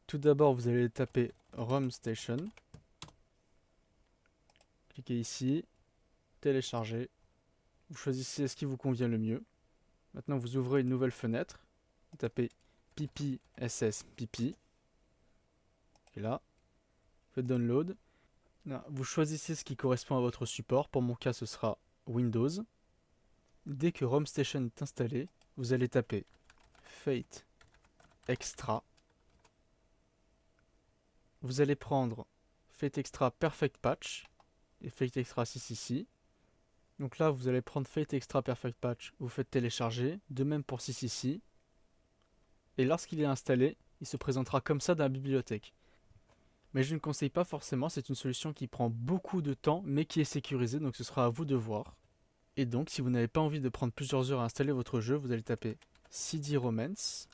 tout d'abord, vous allez taper ROM Station. Cliquez ici, télécharger. Vous choisissez ce qui vous convient le mieux. Maintenant, vous ouvrez une nouvelle fenêtre. Vous tapez pipi ss pipi. Et là, faites download. Là, vous choisissez ce qui correspond à votre support. Pour mon cas, ce sera Windows. Dès que ROM Station est installé, vous allez taper Fate Extra. Vous allez prendre Fate Extra Perfect Patch et Fate Extra 6 ici. Donc là, vous allez prendre Fate Extra Perfect Patch, vous faites télécharger, de même pour 6 ici. Et lorsqu'il est installé, il se présentera comme ça dans la bibliothèque. Mais je ne conseille pas forcément, c'est une solution qui prend beaucoup de temps, mais qui est sécurisée, donc ce sera à vous de voir. Et donc, si vous n'avez pas envie de prendre plusieurs heures à installer votre jeu, vous allez taper CD Romance.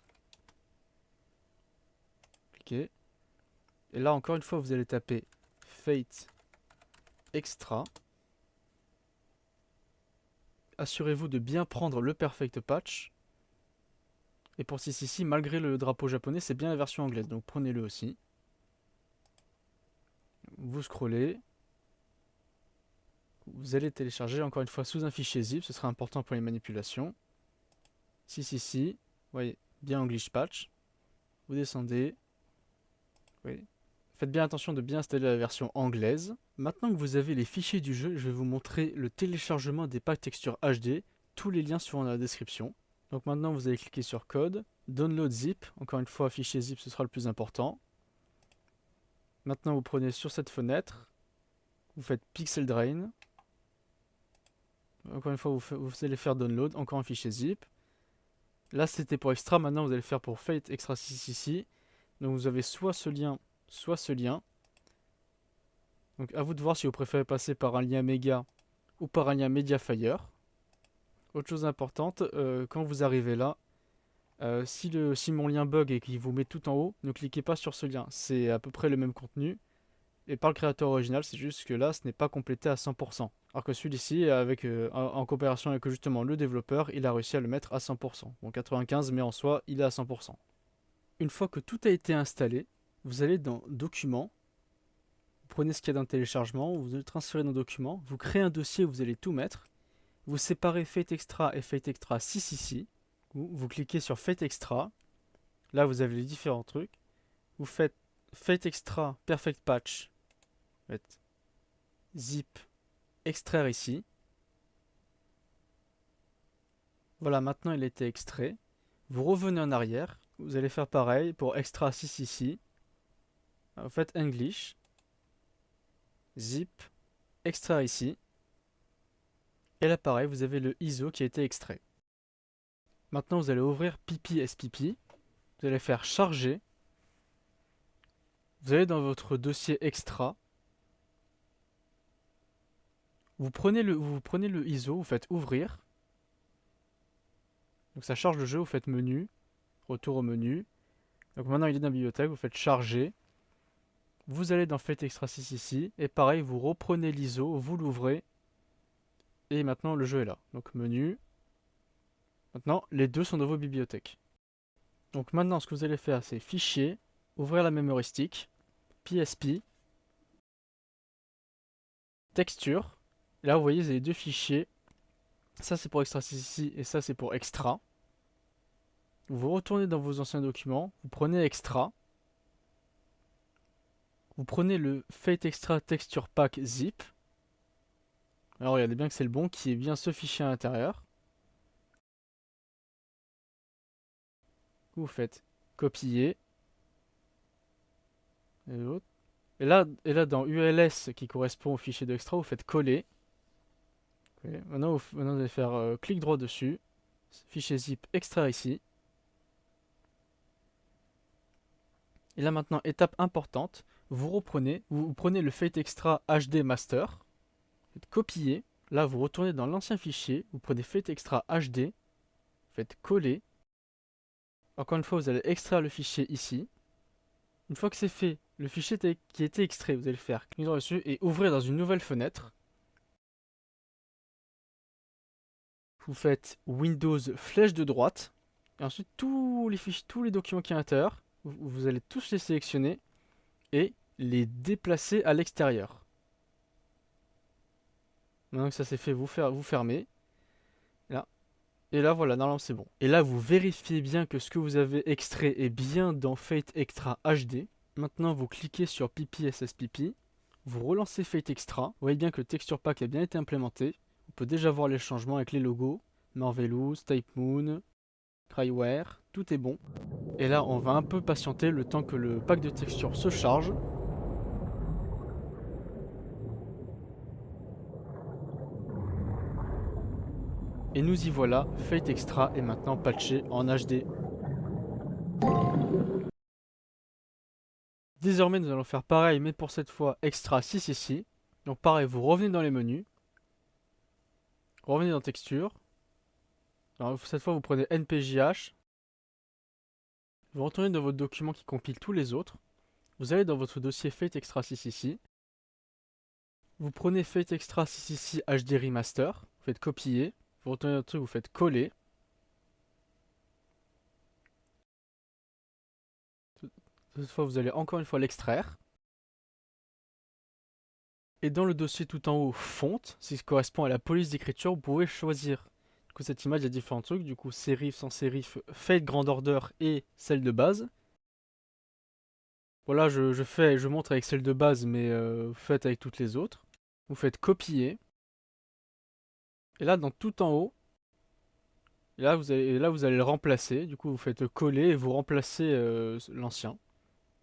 Cliquez. Et là, encore une fois, vous allez taper Fate Extra. Assurez-vous de bien prendre le Perfect Patch. Et pour 6 ici, malgré le drapeau japonais, c'est bien la version anglaise, donc prenez-le aussi. Vous scrollez. Vous allez télécharger encore une fois sous un fichier zip, ce sera important pour les manipulations. 6 ici, vous voyez, bien English Patch. Vous descendez. Oui. Faites bien attention de bien installer la version anglaise. Maintenant que vous avez les fichiers du jeu, je vais vous montrer le téléchargement des packs textures HD. Tous les liens seront dans la description. Donc maintenant vous allez cliquer sur code, download zip, encore une fois fichier zip ce sera le plus important. Maintenant vous prenez sur cette fenêtre, vous faites pixel drain. Encore une fois vous allez faire download, encore un fichier zip. Là c'était pour extra, maintenant vous allez faire pour Fate Extra 6 ici. Donc vous avez soit ce lien, soit ce lien. Donc à vous de voir si vous préférez passer par un lien méga ou par un lien Mediafire. Autre chose importante, quand vous arrivez là, si mon lien bug et qu'il vous met tout en haut, ne cliquez pas sur ce lien. C'est à peu près le même contenu. Et par le créateur original, c'est juste que là, ce n'est pas complété à 100%. Alors que celui-ci, en coopération avec justement le développeur, il a réussi à le mettre à 100%. Bon, 95, mais en soi, il est à 100%. Une fois que tout a été installé, vous allez dans Documents, vous prenez ce qu'il y a dans le téléchargement, vous le transférez dans Documents, vous créez un dossier où vous allez tout mettre, vous séparez Fate Extra et Fate Extra 6 ici, vous cliquez sur Fate Extra, là vous avez les différents trucs, vous faites Fate Extra Perfect Patch, faites zip, extraire ici. Voilà, maintenant il a été extrait. Vous revenez en arrière, vous allez faire pareil pour Extra 6 ici. Vous faites English, zip, extraire ici. Et là pareil, vous avez le ISO qui a été extrait. Maintenant vous allez ouvrir Pipi SPP. Vous allez faire charger. Vous allez dans votre dossier extra. Vous prenez le ISO, vous faites ouvrir. Donc ça charge le jeu, vous faites menu, retour au menu. Donc maintenant il est dans la bibliothèque, vous faites charger. Vous allez dans Fate Extra 6 ici. Et pareil, vous reprenez l'ISO, vous l'ouvrez. Et maintenant le jeu est là. Donc menu. Maintenant les deux sont dans vos bibliothèques. Donc maintenant ce que vous allez faire c'est fichier, ouvrir la memory stick, PSP, texture. Et là vous voyez vous avez deux fichiers. Ça c'est pour Extra 6 ici et ça c'est pour Extra. Vous retournez dans vos anciens documents, vous prenez Extra. Vous prenez le Fate Extra Texture Pack Zip. Alors regardez bien que c'est le bon qui est bien ce fichier à l'intérieur. Vous faites copier. Et là, dans ULS qui correspond au fichier d'extra, vous faites coller. Okay. Maintenant, vous allez faire clic droit dessus. Fichier zip extraire ici. Et là maintenant, étape importante, vous prenez le Fate Extra HD Master. Faites copier. Là, vous retournez dans l'ancien fichier. Vous prenez Fate Extra HD. Faites coller. Encore une fois, vous allez extraire le fichier ici. Une fois que c'est fait, le fichier qui a été extrait, vous allez faire clic droit dessus et ouvrir dans une nouvelle fenêtre. Vous faites Windows flèche de droite. Et ensuite, tous les documents qui sont à l'intérieur, vous allez tous les sélectionner et les déplacer à l'extérieur. Maintenant que ça c'est fait, vous fermez. Là. Et là, voilà, normalement c'est bon. Et là, vous vérifiez bien que ce que vous avez extrait est bien dans Fate Extra HD. Maintenant, vous cliquez sur PPSSPP. Vous relancez Fate Extra. Vous voyez bien que le texture pack a bien été implémenté. On peut déjà voir les changements avec les logos. Marvelous, Type Moon, Cryware, tout est bon. Et là, on va un peu patienter le temps que le pack de texture se charge. Et nous y voilà, Fate Extra est maintenant patché en HD. Désormais, nous allons faire pareil, mais pour cette fois Extra 6 ici. Donc pareil, vous revenez dans les menus. Revenez dans Texture. Alors, cette fois, vous prenez NPJH. Vous retournez dans votre document qui compile tous les autres. Vous allez dans votre dossier Fate Extra 6 ici. Vous prenez Fate Extra 6 ici HD Remaster. Vous faites copier. Vous retournez dans le truc, vous faites coller. Cette fois, vous allez encore une fois l'extraire. Et dans le dossier tout en haut, fonte, ce qui correspond à la police d'écriture, vous pouvez choisir. Du coup, cette image, il y a différents trucs. Du coup, serif, sans serif, Fate Grand Order et celle de base. Voilà, je montre avec celle de base, mais faites avec toutes les autres. Vous faites copier. Et là, dans tout en haut, là, vous allez le remplacer. Du coup, vous faites coller et vous remplacez l'ancien.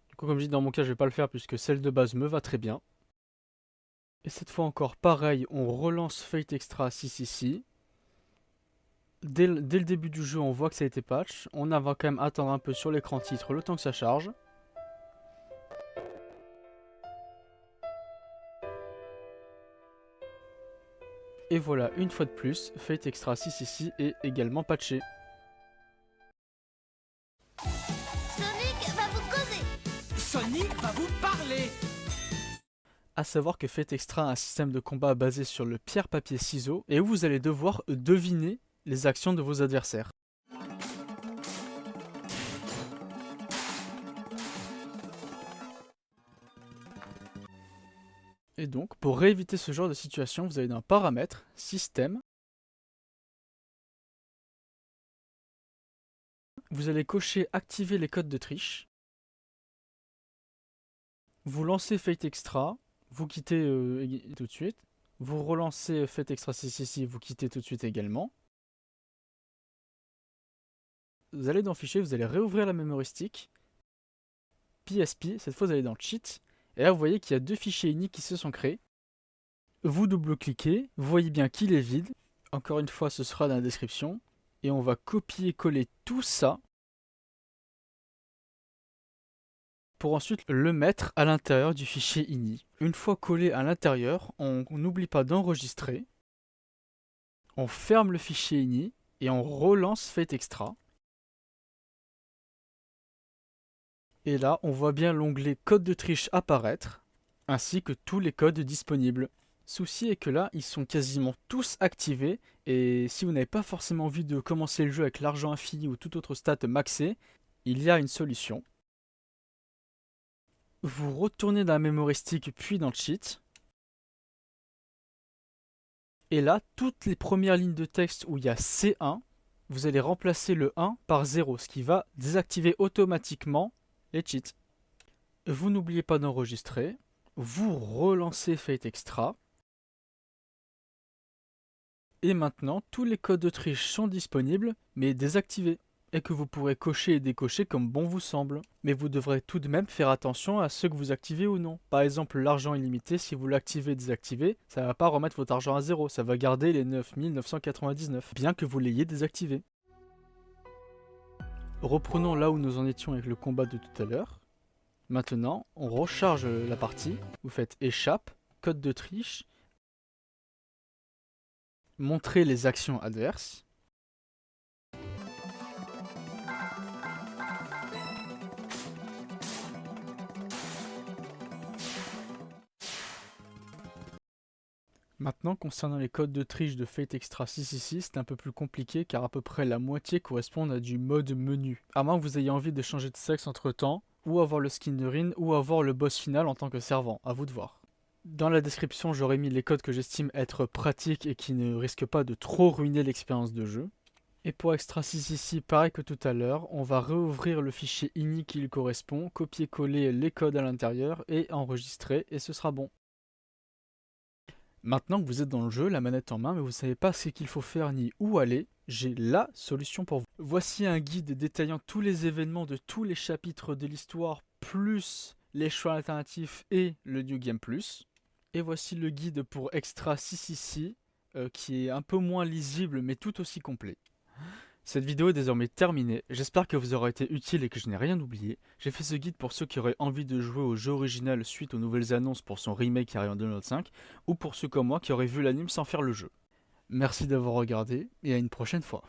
Du coup, comme je dis, dans mon cas, je vais pas le faire puisque celle de base me va très bien. Et cette fois encore, pareil, on relance Fate Extra 6 ici. Dès le début du jeu, on voit que ça a été patch. On va quand même attendre un peu sur l'écran titre le temps que ça charge. Et voilà, une fois de plus, Fate Extra 6 ici est également patché. Sonic va vous causer. Sonic va vous parler. A savoir que Fate Extra a un système de combat basé sur le pierre-papier-ciseaux et où vous allez devoir deviner les actions de vos adversaires. Et donc, pour éviter ce genre de situation, vous allez dans Paramètres, Système. Vous allez cocher Activer les codes de triche. Vous lancez Fate Extra, vous quittez tout de suite. Vous relancez Fate Extra 6 ici, vous quittez tout de suite également. Vous allez dans Fichier, vous allez réouvrir la mémoristique. PSP, cette fois vous allez dans Cheat. Et là vous voyez qu'il y a deux fichiers uniques qui se sont créés. Vous double-cliquez, vous voyez bien qu'il est vide. Encore une fois, ce sera dans la description. Et on va copier-coller tout ça pour ensuite le mettre à l'intérieur du fichier ini. Une fois collé à l'intérieur, on n'oublie pas d'enregistrer. On ferme le fichier ini et on relance Fate Extra. Et là, on voit bien l'onglet code de triche apparaître, ainsi que tous les codes disponibles. Souci est que là, ils sont quasiment tous activés, et si vous n'avez pas forcément envie de commencer le jeu avec l'argent infini ou toute autre stat maxée, il y a une solution. Vous retournez dans la mémoristique puis dans le cheat. Et là, toutes les premières lignes de texte où il y a C1, vous allez remplacer le 1 par 0, ce qui va désactiver automatiquement les cheats. Vous n'oubliez pas d'enregistrer. Vous relancez Fate Extra. Et maintenant, tous les codes de triche sont disponibles, mais désactivés. Et que vous pourrez cocher et décocher comme bon vous semble. Mais vous devrez tout de même faire attention à ceux que vous activez ou non. Par exemple, l'argent illimité, si vous l'activez et désactivez, ça ne va pas remettre votre argent à zéro, ça va garder les 9999, bien que vous l'ayez désactivé. Reprenons là où nous en étions avec le combat de tout à l'heure. Maintenant, on recharge la partie, vous faites échappe, code de triche, montrer les actions adverses. Maintenant, concernant les codes de triche de Fate Extra 666, c'est un peu plus compliqué car à peu près la moitié correspondent à du mode menu. À moins que vous ayez envie de changer de sexe entre temps, ou avoir le skin de Rin, ou avoir le boss final en tant que servant, à vous de voir. Dans la description, j'aurai mis les codes que j'estime être pratiques et qui ne risquent pas de trop ruiner l'expérience de jeu. Et pour Extra 6 ici, pareil que tout à l'heure, on va réouvrir le fichier ini qui lui correspond, copier-coller les codes à l'intérieur et enregistrer, et ce sera bon. Maintenant que vous êtes dans le jeu, la manette en main, mais vous ne savez pas ce qu'il faut faire ni où aller, j'ai la solution pour vous. Voici un guide détaillant tous les événements de tous les chapitres de l'histoire, plus les choix alternatifs et le New Game Plus. Et voici le guide pour Extra 6 ici, qui est un peu moins lisible mais tout aussi complet. Cette vidéo est désormais terminée, j'espère que vous aura été utile et que je n'ai rien oublié. J'ai fait ce guide pour ceux qui auraient envie de jouer au jeu original suite aux nouvelles annonces pour son remake qui arrive en 2025, ou pour ceux comme moi qui auraient vu l'anime sans faire le jeu. Merci d'avoir regardé, et à une prochaine fois.